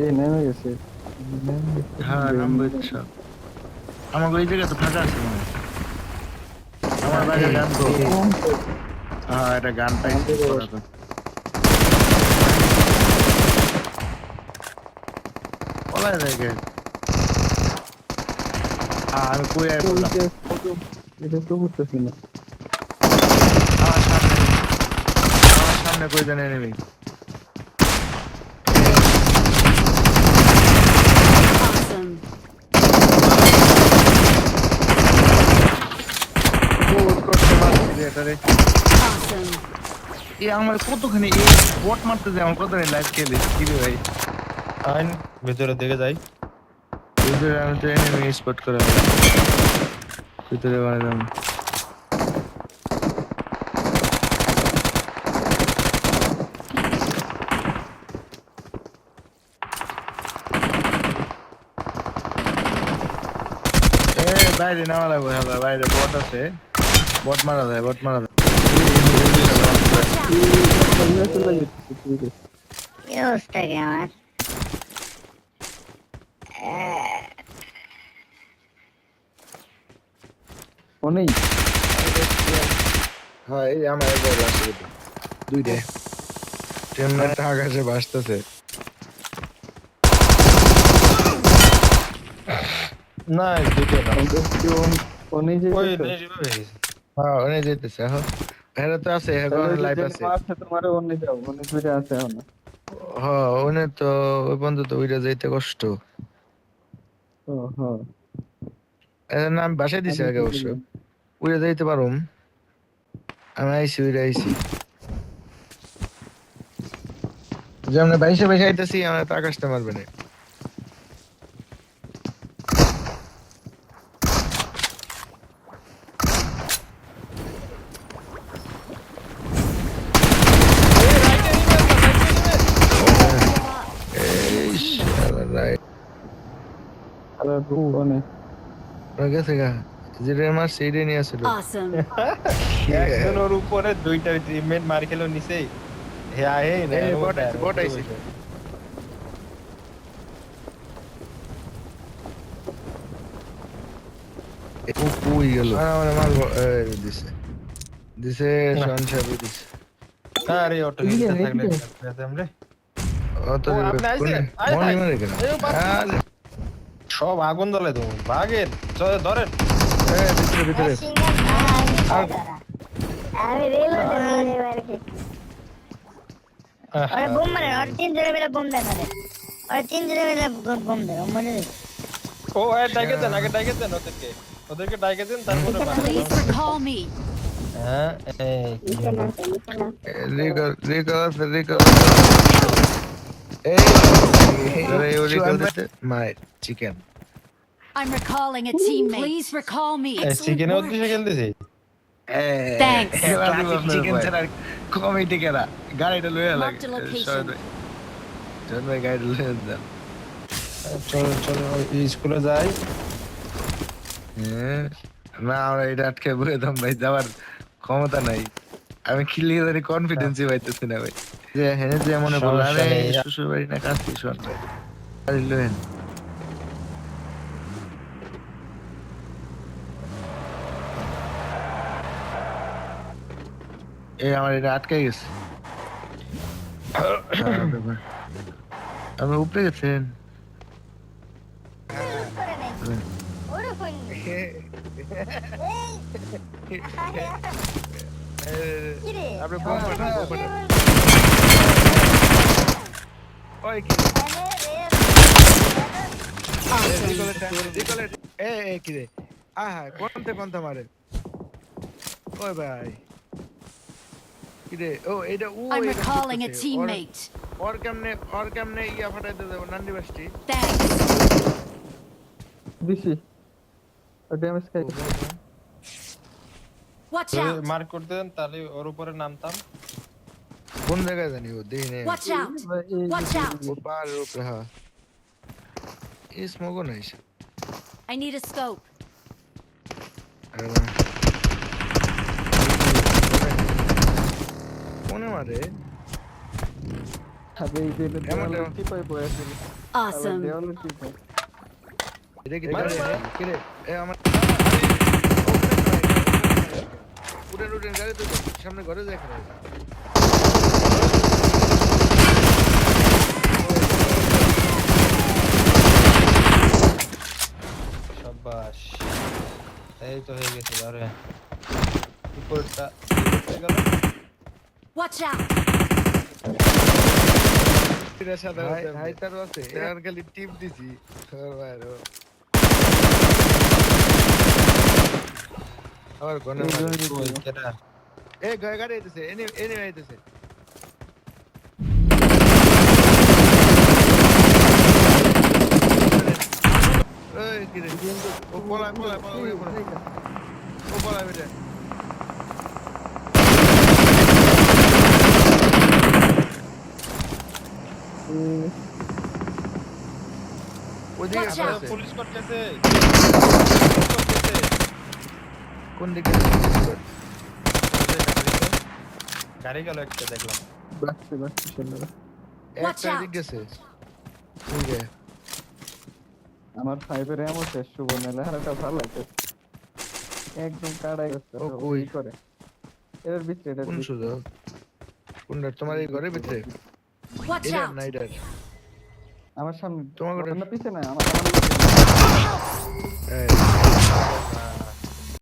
এ নেমে গেছে। নেমে গেছে। হ্যাঁ নামবো ইচ্ছা। আমার ওই জায়গা তো ফাঁকা আছে মনে হয়। আমার বাইরের গান তো। হ্যাঁ এটা গান পাইছি আমাদের পড়া তো। পলায় দেখে আমি কই আই বললাম এটা তো বুঝতেছি না। আমার সামনে আমার সামনে কই জানে নেমি Awesome. বহুত করতে পারছি রে এটারে Awesome. এই আমার কতখানি এই বট মারতে যায় আমার কতখানি লাইফ খেলে কি রে ভাই আইন ভেতরের দিকে যাই। ভিতরে আমি তো এনিমি স্পট করে ভিতরে বাড়ালাম এ বাইরে নামা লাগবে হ্যাঁ বাইরে বট আছে বট মারা যায় বট মারা যায় Watch out. সামনে চলে যেতেছে তুই। কি অবস্থা কি আমার? অনেক হ্যাঁ এই আমার একবার আসছে দুইটা টেমনাটা আকাশে ভাসতেছে না দুটো না। অনেক ওই যেতেছে। নেই রিভাইভ হয়ে গেছে। হ্যাঁ ওনে যেতেছে হ্যাঁ এরা তো আছে এখন তাহলে লাইফ যদি আছে মারছে তোমারে অনেক যাও অনেক দূরে আছে এখন। হ্যাঁ ওনে তো ওই পর্যন্ত তো ওইটা যাইতে কষ্ট ও হ্যাঁ। এর নাম বাসায় দিছে আমি আগে কি অবশ্য বলি? উড়ে যাইতে পারুম আমি আইছি উড়ে আইছি যেমন বাইশে বাইশে আইতেছি আমার তো আকাশটা মারবে না এই শালা রাইট আর অনেক গেছে গা যেটা আমার সেইটাই নিয়ে আসছিল Awesome. একজন ওর উপরে দুইটা টিমমেট মার খেলো নিচেই। হে আহে না এই ও বট দেয়, আইছে, বট ও আইছে। বসে। ও কই গেল আমার মারবো এই দিছে দিছে না। শান সাহেব দিছে আরে অটো এদিকে, নিতে থাকলে এদিকে। আমরা অত ও, আপনি আইছেন? মনে মনে কেন এই বাপ। আরে সব আগুন জ্বলে তুমি ভাগেন চলে ধরেন। এই ভিতরে ভিতরে সিঙ্গেল আর আমি রিলোড করে মারছি। ওরে বোম মারে, ওরে তিন জনে মিলে বোম দেয় মারে। ওরে তিন জনে মিলে বোম দেয়, ও মরে গেছে। ও ডাইকে দেন আগে ডাইকে দেন ওদেরকে ওদেরকে ডাইকে দেন তারপরে Please recall me. হ্যাঁ এই কি হলো? রিকল এই তোরা এই রিকল দিতে মাই chicken I'm recalling a teammate. Please recall me. চিকেনের উদ্দেশ্যে খেলতেছি। Thanks. চিকেন ছাড়া কমিটি কেনা গাড়িটা লইয়া লাগে Marked a location. জন ভাই গাড়িটা লইয়া দেন চলো চলো ওই স্কুলে যাই। হ্যাঁ, না আমরা এটা আটকে বলে দাম ভাই যাওয়ার ক্ষমতা নাই আমি খিলিয়ে ধরে কনফিডেন্সই পাইতেছি না ভাই যে হ্যাঁ যে মনে বললো সমস্যা আরে নেই। শ্বশুর বাড়ি না কাছে শোন গাড়ি লইয়েন এই আমার এটা আটকে গেছে খারাপ ব্যাপার। আপনি উপরে গেছেন করে নাই। ওরে ফোন। কি রে? আপনি বোম পাঠান বোম পাঠান ওই কি Awesome. এ কি রে আহা কোনতে মারে ওই ভাই কি রে ও এটা ও I'm এটা recalling a করতেছে। teammate. ওর কেমনে ইয়া ফাটাইতে দেবো নান্দি বাসটি Thanks. দিছি ড্যামেজ খাই Watch out. মার্ক করতে দেন তাহলে ওর উপরে নামতাম। কোন জায়গায় জানি ও দেখি নেই Watch out. Watch out. ও পাহাড়ের উপরে হ্যাঁ এই স্মোকও নাই I need a scope. কোনে মারে আরে এই যে দেওয়ালে এমন- টিপাই বয়ে ছিল আবার Awesome. দেওয়ালে টিপাই এটা কি মারো, গাড়ি মারো। কি রে এ আমার উড়ে উড়ে গাড়ি তো সামনে ঘরে দেখা যায় শাবাশ এই তো হয়ে গেছে আরে উপরটা হয়ে গেল Watch out. এটা সাদা হাই তার আছে এর খালি টিপ দিছি আর গনে এই মারে জন্য ওই কেডা এ গাড়ি আইতেছে এনে আইতেছে এই কি রে ও পলা উড়ে পড়ে ও পলা বেটা ওদিকে Watch out. আছে পুলিশ করতেছে কোন দিকে গাড়ি গেল একটা দেখলাম বাচ্চা ছেলে Watch একটা out. দিক গেছে ঠিক আছে আমার ফাইভের এমন শেষ শুভ মেলে আর একটা ভালো লাগে একদম কাড়াই করতে ও কই? করে এর ভিতরে এটা কোন সুযোগ কোনটা তোমার এই ঘরের ভিতরে Watch এটা out. না এটা আমার সামনে তোমার ঘরে- না পিছে না আমার এই